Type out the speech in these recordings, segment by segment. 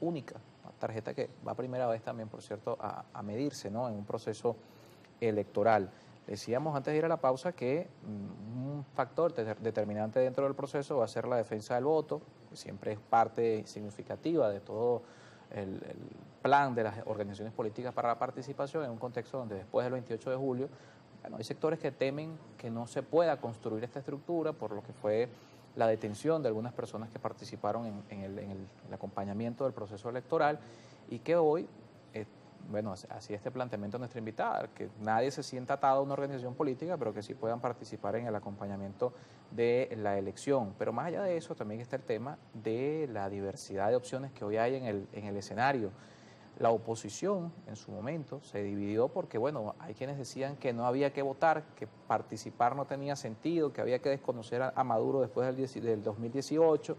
única, una tarjeta que va primera vez también, por cierto, a medirse, ¿no?, en un proceso electoral. Decíamos antes de ir a la pausa que un factor determinante dentro del proceso va a ser la defensa del voto, que siempre es parte significativa de todo el plan de las organizaciones políticas para la participación en un contexto donde después del 28 de julio, bueno, hay sectores que temen que no se pueda construir esta estructura por lo que fue la detención de algunas personas que participaron en el acompañamiento del proceso electoral y que hoy, bueno, así este planteamiento de nuestra invitada, que nadie se sienta atado a una organización política, pero que sí puedan participar en el acompañamiento de la elección. Pero más allá de eso, también está el tema de la diversidad de opciones que hoy hay en el escenario. La oposición, en su momento, se dividió porque, bueno, hay quienes decían que no había que votar, que participar no tenía sentido, que había que desconocer a Maduro después del 2018,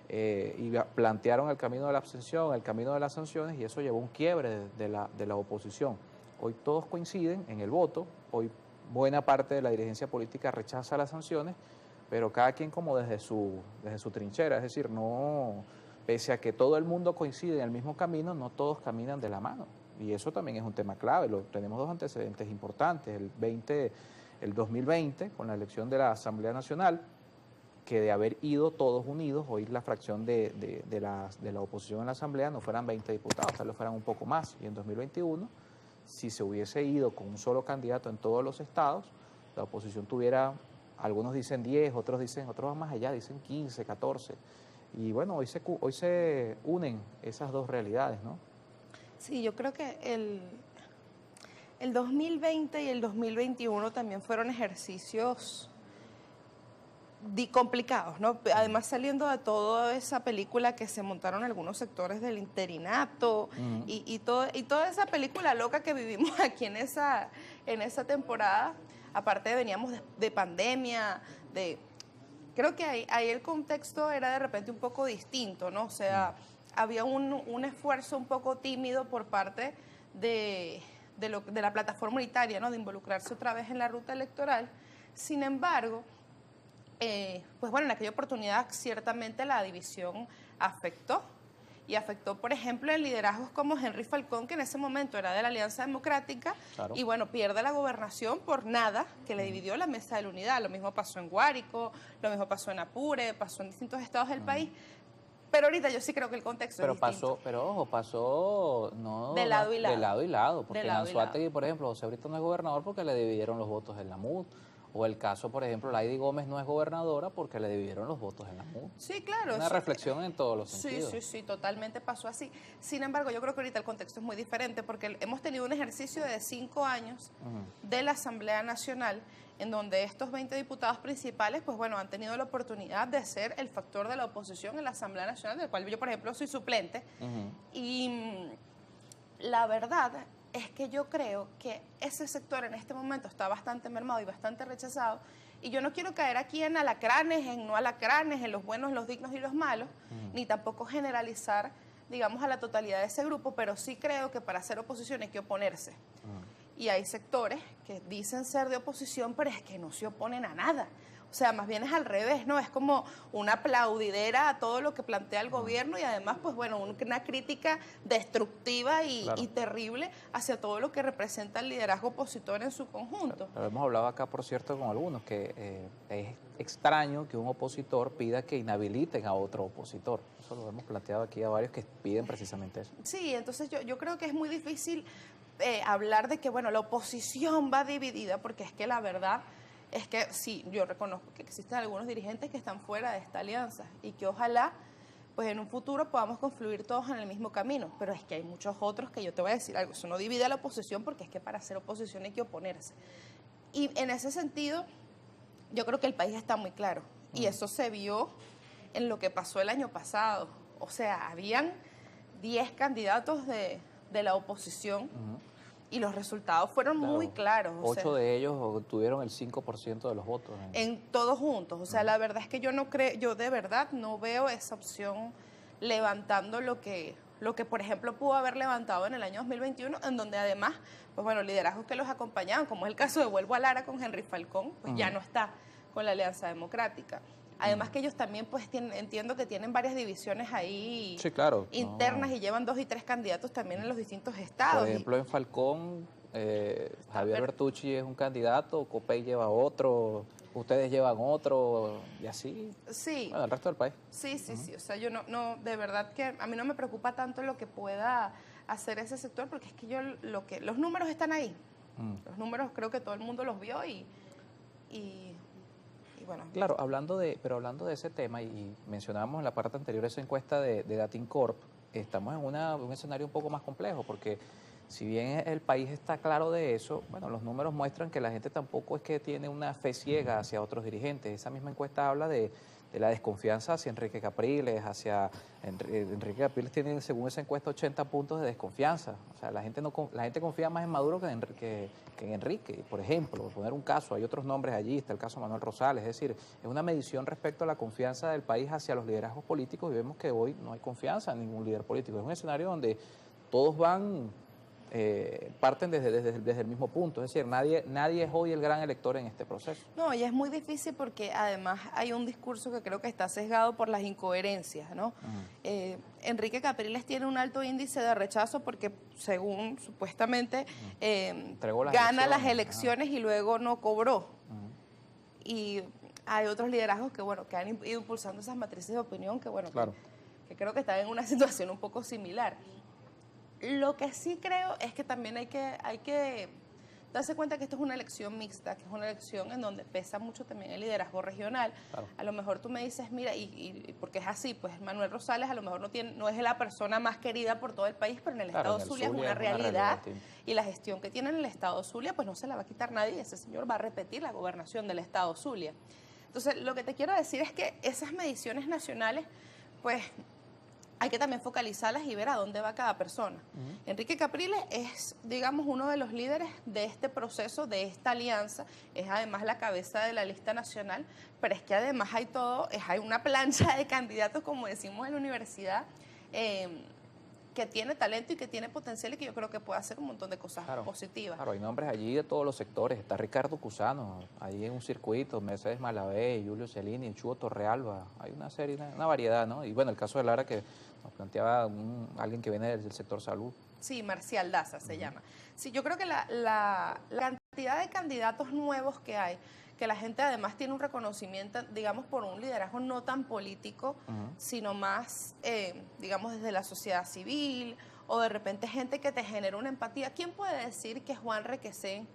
y plantearon el camino de la abstención, el camino de las sanciones, y eso llevó a un quiebre de la oposición. Hoy todos coinciden en el voto, hoy buena parte de la dirigencia política rechaza las sanciones, pero cada quien como desde su trinchera, es decir, no, pese a que todo el mundo coincide en el mismo camino, no todos caminan de la mano. Y eso también es un tema clave. Tenemos dos antecedentes importantes. El 2020, con la elección de la Asamblea Nacional, que de haber ido todos unidos, hoy la fracción de la oposición en la Asamblea no fueran 20 diputados, tal vez fueran un poco más. Y en 2021, si se hubiese ido con un solo candidato en todos los estados, la oposición tuviera, algunos dicen 10, otros van más allá, dicen 15, 14. Y bueno, hoy se unen esas dos realidades, ¿no? Sí, yo creo que el 2020 y el 2021 también fueron ejercicios complicados, ¿no? Además, saliendo de toda esa película que se montaron algunos sectores del interinato y toda esa película loca que vivimos aquí en esa temporada, aparte veníamos de pandemia, creo que ahí el contexto era de repente un poco distinto, ¿no? O sea, había un esfuerzo un poco tímido por parte de la plataforma unitaria, ¿no?, de involucrarse otra vez en la ruta electoral. Sin embargo, pues bueno, en aquella oportunidad ciertamente la división afectó. Y afectó, por ejemplo, en liderazgos como Henry Falcón, que en ese momento era de la Alianza Democrática, claro, y bueno, pierde la gobernación por nada, que le dividió la mesa de la unidad. Lo mismo pasó en Guárico, lo mismo pasó en Apure, pasó en distintos estados del país. Pero ahorita yo sí creo que el contexto es distinto. Pero ojo, pasó de lado y lado. De lado y lado, porque en Anzoátegui, por ejemplo, José Brito no es gobernador porque le dividieron los votos en la MUD. O el caso, por ejemplo, Lady Gómez no es gobernadora porque le dividieron los votos en la MUD. Sí, claro. Una reflexión en todos los sentidos. Sí, totalmente pasó así. Sin embargo, yo creo que ahorita el contexto es muy diferente porque hemos tenido un ejercicio de 5 años de la Asamblea Nacional en donde estos 20 diputados principales, pues bueno, han tenido la oportunidad de ser el factor de la oposición en la Asamblea Nacional, del cual yo, por ejemplo, soy suplente. Y la verdad es que yo creo que ese sector en este momento está bastante mermado y bastante rechazado, y yo no quiero caer aquí en alacranes, en no alacranes, en los buenos, los dignos y los malos, ni tampoco generalizar, digamos, a la totalidad de ese grupo, pero sí creo que para hacer oposición hay que oponerse. Y hay sectores que dicen ser de oposición, pero es que no se oponen a nada. O sea, más bien es al revés, ¿no? Es como una aplaudidera a todo lo que plantea el gobierno y además, pues bueno, una crítica destructiva y terrible hacia todo lo que representa el liderazgo opositor en su conjunto. Pero hemos hablado acá, por cierto, con algunos, que es extraño que un opositor pida que inhabiliten a otro opositor. Eso lo hemos planteado aquí a varios que piden precisamente eso. Sí, entonces yo creo que es muy difícil hablar de que, bueno, la oposición va dividida, porque es que la verdad es que sí, yo reconozco que existen algunos dirigentes que están fuera de esta alianza y que ojalá, pues en un futuro podamos confluir todos en el mismo camino, pero es que hay muchos otros que yo te voy a decir algo, eso no divide a la oposición porque es que para hacer oposición hay que oponerse. Y en ese sentido, yo creo que el país está muy claro y eso se vio en lo que pasó el año pasado. O sea, habían 10 candidatos de la oposición y los resultados fueron muy claros. 8 de ellos obtuvieron el 5% de los votos. En todos juntos. O sea, la verdad es que yo no creo, yo de verdad no veo esa opción levantando lo que, por ejemplo, pudo haber levantado en el año 2021, en donde además, pues bueno, liderazgos que los acompañaban, como es el caso de Huelvo Alara con Henry Falcón, pues ya no está con la Alianza Democrática. Además que ellos también, pues, entiendo que tienen varias divisiones ahí Sí, claro. internas No. y llevan 2 y 3 candidatos también en los distintos estados. Por ejemplo, en Falcón, Javier Bertucci es un candidato, Copey lleva otro, ustedes llevan otro, y así, Sí. bueno, el resto del país. Sí, sí, sí. O sea, yo no, de verdad que a mí no me preocupa tanto lo que pueda hacer ese sector, porque es que los números están ahí. Los números creo que todo el mundo los vio y bueno. Claro, hablando de ese tema, y mencionábamos en la parte anterior esa encuesta de Datincorp, estamos en un escenario un poco más complejo, porque si bien el país está claro de eso, bueno, los números muestran que la gente tampoco es que tiene una fe ciega hacia otros dirigentes. Esa misma encuesta habla de la desconfianza hacia Enrique Capriles, Enrique Capriles tiene, según esa encuesta, 80 puntos de desconfianza. O sea, la gente confía más en Maduro que en Enrique, por ejemplo, por poner un caso. Hay otros nombres allí, está el caso Manuel Rosales. Es decir, es una medición respecto a la confianza del país hacia los liderazgos políticos, y vemos que hoy no hay confianza en ningún líder político. Es un escenario donde todos parten desde el mismo punto. Es decir, nadie es hoy el gran elector en este proceso. No, y es muy difícil porque además hay un discurso que creo que está sesgado por las incoherencias, ¿no? Enrique Capriles tiene un alto índice de rechazo porque, según supuestamente, gana las elecciones y luego no cobró. Y hay otros liderazgos que, bueno, que han ido impulsando esas matrices de opinión que, bueno, claro, que creo que están en una situación un poco similar. Lo que sí creo es que también hay que darse cuenta que esto es una elección mixta, que es una elección en donde pesa mucho también el liderazgo regional. claro. A lo mejor tú me dices, mira, y porque es así, pues Manuel Rosales a lo mejor no es la persona más querida por todo el país, pero en el Claro, estado en el Zulia es Zulia una realidad, sí. y la gestión que tiene en el estado Zulia pues no se la va a quitar nadie, y ese señor va a repetir la gobernación del estado Zulia. Entonces, lo que te quiero decir es que esas mediciones nacionales, pues hay que también focalizarlas y ver a dónde va cada persona. Enrique Capriles es, digamos, uno de los líderes de este proceso, de esta alianza, es además la cabeza de la lista nacional, pero es que además hay una plancha de candidatos, como decimos en la universidad, que tiene talento y que tiene potencial y que yo creo que puede hacer un montón de cosas positivas. Claro, hay nombres allí de todos los sectores. Está Ricardo Cusano, ahí en un circuito, Mercedes Malavé, Julio Cellini, Chugo Torrealba. Hay una variedad, ¿no? Y bueno, el caso de Lara que nos planteaba alguien que viene del sector salud. Sí, Marcial Daza se llama. Sí, yo creo que la cantidad de candidatos nuevos que hay, que la gente además tiene un reconocimiento, digamos, por un liderazgo no tan político, sino más, digamos, desde la sociedad civil, o de repente gente que te genera una empatía. ¿Quién puede decir que Juan Requesén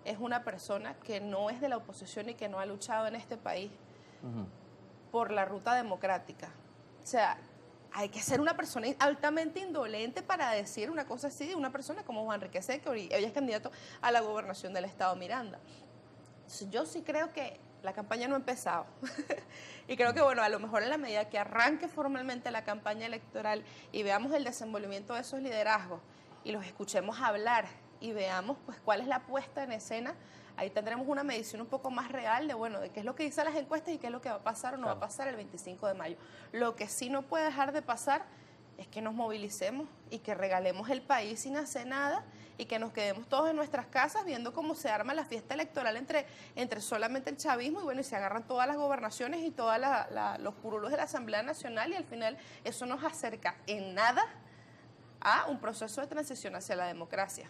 es una persona que no es de la oposición y que no ha luchado en este país por la ruta democrática? O sea, hay que ser una persona altamente indolente para decir una cosa así de una persona como Juan Requesén, que hoy es candidato a la gobernación del estado Miranda. Yo sí creo que la campaña no ha empezado. Y creo que, bueno, a lo mejor en la medida que arranque formalmente la campaña electoral y veamos el desenvolvimiento de esos liderazgos y los escuchemos hablar y veamos pues cuál es la puesta en escena, ahí tendremos una medición un poco más real de, bueno, de qué es lo que dicen las encuestas y qué es lo que va a pasar o no va a pasar el 25 de mayo. Lo que sí no puede dejar de pasar es que nos movilicemos y que regalemos el país sin hacer nada y que nos quedemos todos en nuestras casas viendo cómo se arma la fiesta electoral entre solamente el chavismo y bueno, y se agarran todas las gobernaciones y todos los curulos de la Asamblea Nacional y al final eso nos acerca en nada a un proceso de transición hacia la democracia.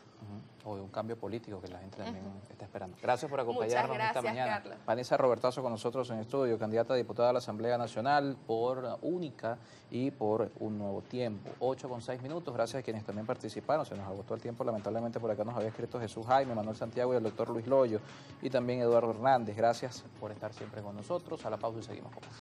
O de un cambio político que la gente también está esperando. Gracias por acompañarnos. Muchas gracias, esta mañana. Carlos. Vanessa Robertazo con nosotros en estudio, candidata a diputada a la Asamblea Nacional por Única y por Un Nuevo Tiempo. 8:06. Gracias a quienes también participaron. Se nos agotó el tiempo, lamentablemente por acá nos había escrito Jesús Jaime, Manuel Santiago y el doctor Luis Loyo y también Eduardo Hernández. Gracias por estar siempre con nosotros. A la pausa y seguimos con más.